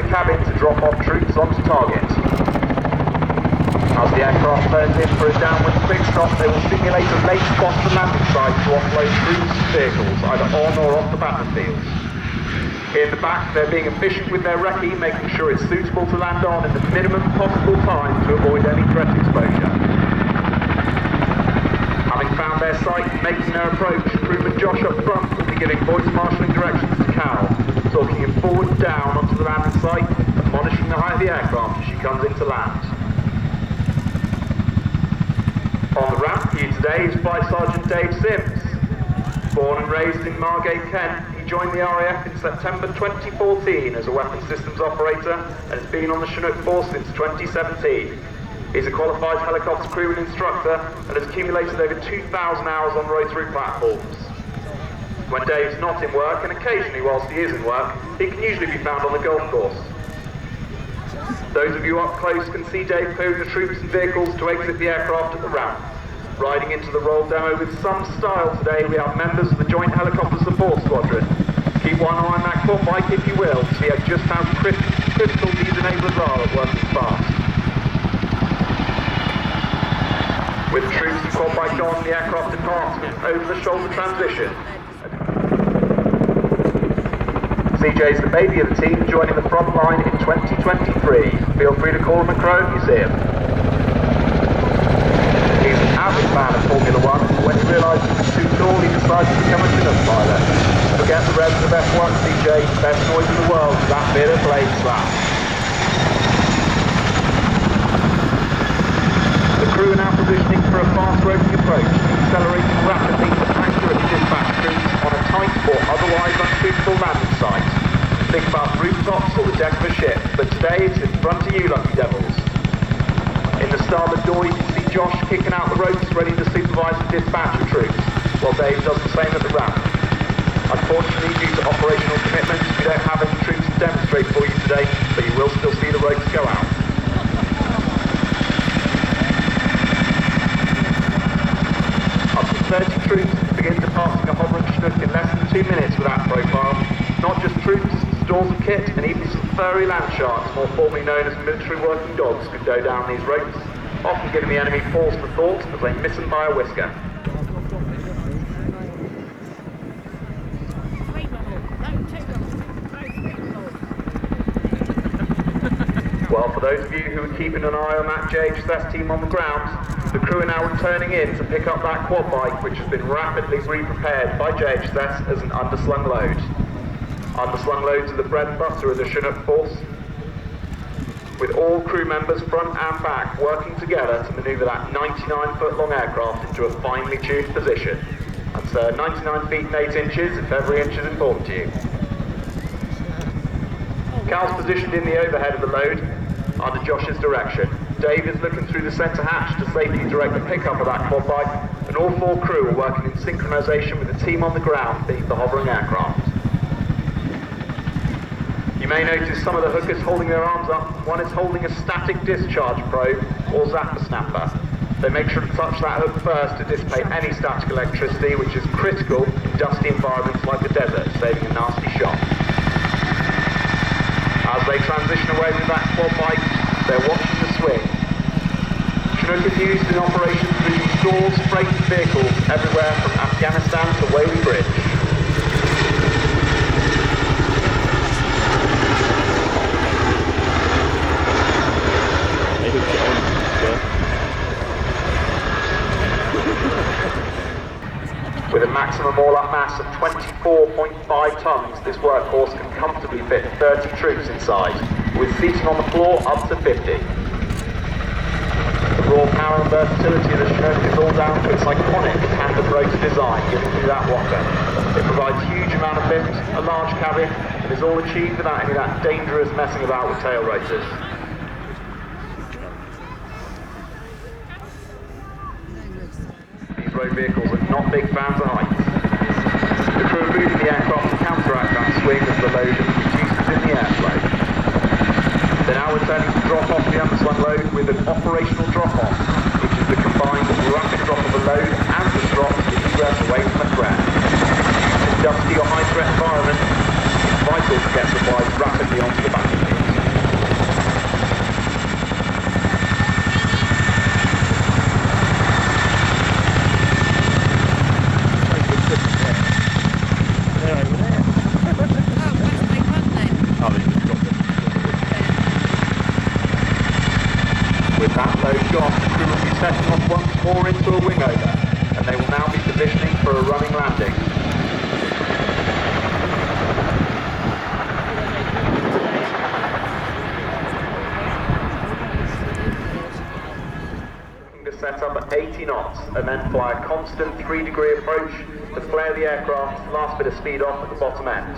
the cabin to drop off troops onto target. As the aircraft turns in for a downward quick stop, they will simulate a late spot to landing site to offload troops and vehicles, either on or off the battlefield. In the back, they're being efficient with their recce, making sure it's suitable to land on in the minimum possible time to avoid any threat exposure. Having found their site and making their approach, crewman Josh up front will be giving voice marshalling directions to Cal, talking him forward down onto the landing site and monitoring the height of the aircraft as she comes into land. On the ramp for you today is Flight Sergeant Dave Sims. Born and raised in Margate, Kent, he joined the RAF in September 2014 as a weapons systems operator and has been on the Chinook force since 2017. He's a qualified helicopter crew and instructor and has accumulated over 2,000 hours on rotary platforms. When Dave's not in work, and occasionally whilst he is in work, he can usually be found on the golf course. Those of you up close can see Dave clearing the troops and vehicles to exit the aircraft at the ramp. Riding into the roll demo with some style today, we have members of the Joint Helicopter Support Squadron. Keep one eye on that quad bike if you will, to see just how critical these enablers are at working fast. With the troops and quad bike on, the aircraft departs with over-the-shoulder transition. CJ's the baby of the team, joining the front line in 2023. Feel free to call him a crow if you see him. He's an avid fan of Formula 1, but when he realised he was too tall, he decided to become a Chinook pilot. Forget the revs of F1, CJ, best noise in the world is that bit of bladeslap. The crew are now positioning for a fast rotary approach, accelerating rapidly to accurately dispatch troops on a tight or otherwise unsuitable landing site. Think about rooftops or the deck of a ship, but today it's in front of you, lucky devils. In the starboard door you can see Josh kicking out the ropes ready to supervise the dispatch of troops, while Dave does the same at the ramp. Unfortunately, due to operational commitments, we don't have any troops to demonstrate for you today, but you will still see the ropes go out. Up to 30 troops begin departing a hovering Chinook in less than 2 minutes with that profile. Not just troops, stores of kit, and even some furry land sharks, more formally known as military working dogs, could go down these ropes, often giving the enemy pause for thought as they miss them by a whisker. Well, for those of you who are keeping an eye on that JHS team on the ground, the crew are now returning in to pick up that quad bike, which has been rapidly re-prepared by JHS as an underslung load. Underslung loads are the bread and butter of the Chinook force, with all crew members front and back working together to manoeuvre that 99-foot long aircraft into a finely tuned position. That's 99 feet and 8 inches if every inch is important to you. Cal's positioned in the overhead of the load under Josh's direction. Dave is looking through the centre hatch to safely direct the pickup of that quad bike, and all 4 crew are working in synchronisation with the team on the ground beneath the hovering aircraft. You may notice some of the hookers holding their arms up. One is holding a static discharge probe or zapper snapper. They make sure to touch that hook first to dissipate any static electricity, which is critical in dusty environments like the desert, saving a nasty shot. As they transition away with that quad bike, they're watching the swing. Chinook is used in operations moving stores, freight and vehicles everywhere from Afghanistan to Whaley Bridge. With a maximum all-up mass of 24.5 tonnes, this workhorse can comfortably fit 30 troops inside, with seating on the floor up to 50. The raw power and versatility of the Chinook is all down to its iconic tandem rotor design, giving you that wonder. It provides a huge amount of lift, a large cabin, and is all achieved without any of that dangerous messing about with tail rotors. Road vehicles are not big fans of heights. The crew are moving the aircraft to counteract that swing as the load reduces in the airflow. They're now returning to drop off the underslung load with an operational drop-off, which is the combined rapid drop of the load and the drop to egress away from the threat. In dusty or high-threat environments, it's vital to get supplies rapidly onto the battlefield. setting off once more into a wing over, and they will now be positioning for a running landing. Looking to set up at 80 knots and then fly a constant 3-degree approach to flare the aircraft's last bit of speed off at the bottom end.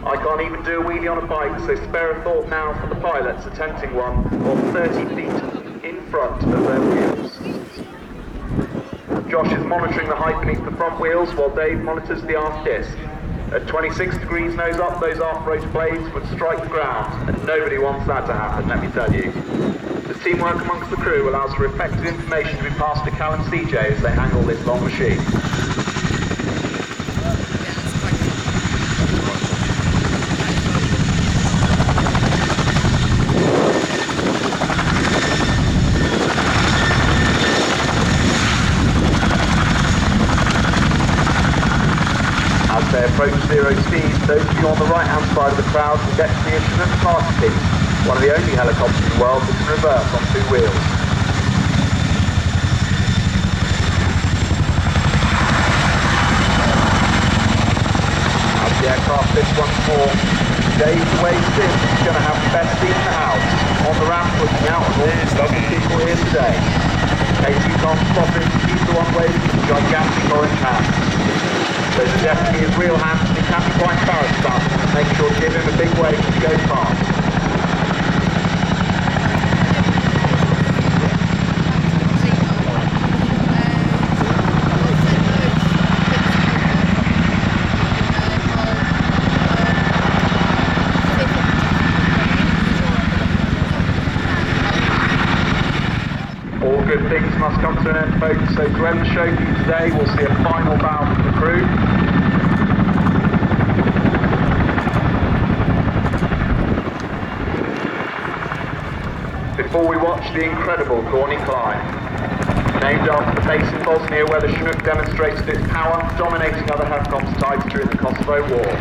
I can't even do a wheelie on a bike, so spare a thought now for the pilots attempting one or 30 feet in front of their wheels. Josh is monitoring the height beneath the front wheels while Dave monitors the aft disc. At 26 degrees nose up, those aft rotor blades would strike the ground, and nobody wants that to happen, let me tell you. The teamwork amongst the crew allows for effective information to be passed to Cal and CJ as they handle this long machine. As they approach zero speed, those of you on the right-hand side of the crowd will get to the instrument party piece, one of the only helicopters in the world that can reverse on 2 wheels. As the aircraft lifts once more, Dave waves in, he's going to have the best seat in the house, on the ramp looking out on all these lovely people here today. Casey can't spot him, he's the one waving his gigantic orange hands. Those are definitely his real hands, and he can be quite embarrassed about them, and make sure to give him a big wave as he goes past. All good things must come to an end, folks, so to end the show for you today, we'll see a final bow from the crew. Before we watch the incredible Gorny climb, named after the base in Bosnia where the Chinook demonstrated its power, dominating other helicopter types during the Kosovo War.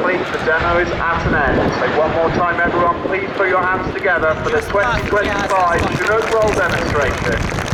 The demo is at an end. So one more time everyone, please put your hands together for the 2025 Chinook Roll demonstration.